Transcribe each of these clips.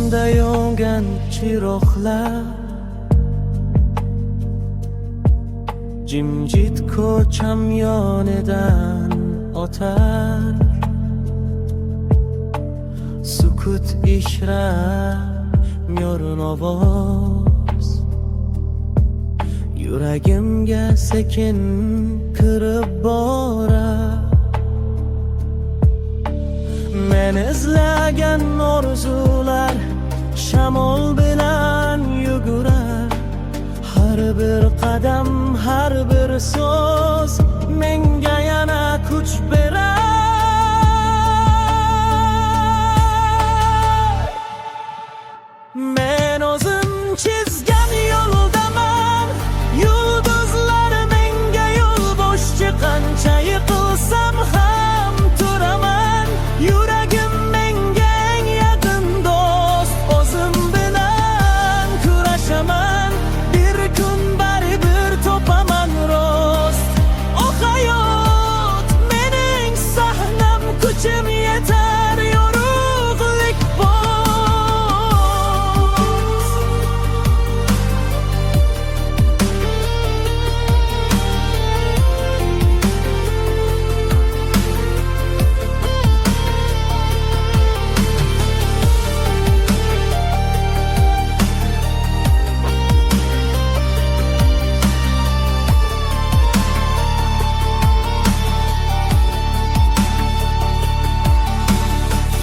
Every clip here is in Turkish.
ko'zimda yongan chiroqlar, jimjit ko'cham yonidan o'tar. Sukut ichra yo'rin ovoz, yuragimga sekin kirib borar. Men izlagan orzular shamol bilan yugurar. Har bir qadam, har bir so'z menga yana kuch berar. Men o'zim chizgan yo'ldaman, yulduzlar menga yo'l bo'shchi. Qancha yiqilsam ham turaman, yuragim menga eng yaqin do'st. O'zim bilan kurashaman, bir kun baribir topaman rost. O hayot mening sahnam, kuchim yetar yorug'lik bos.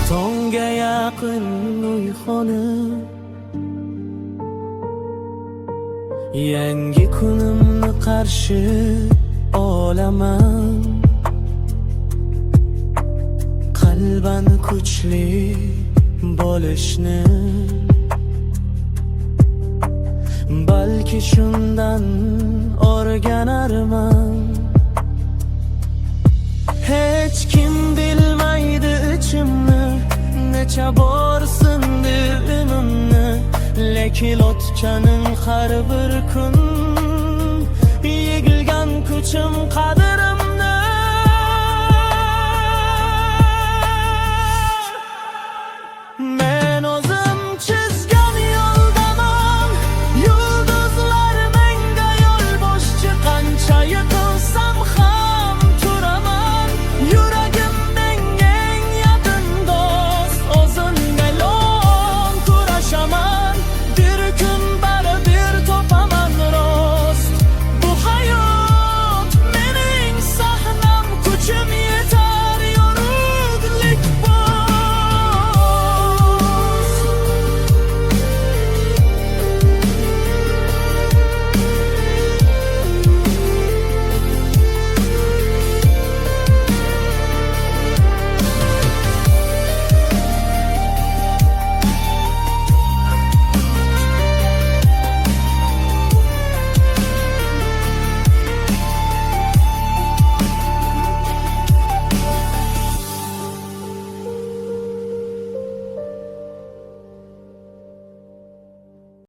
Tongga yaqin uyg'onib, yangi kunimni qarshi olaman. Qalban kuchli bo'lishni, balki shundan o'rganarman. Hech kim bilmaydi ichimni, necha bor sindi unimni. Lekin o'tganin har bir kun, yig'ilgan kuchim qadrimni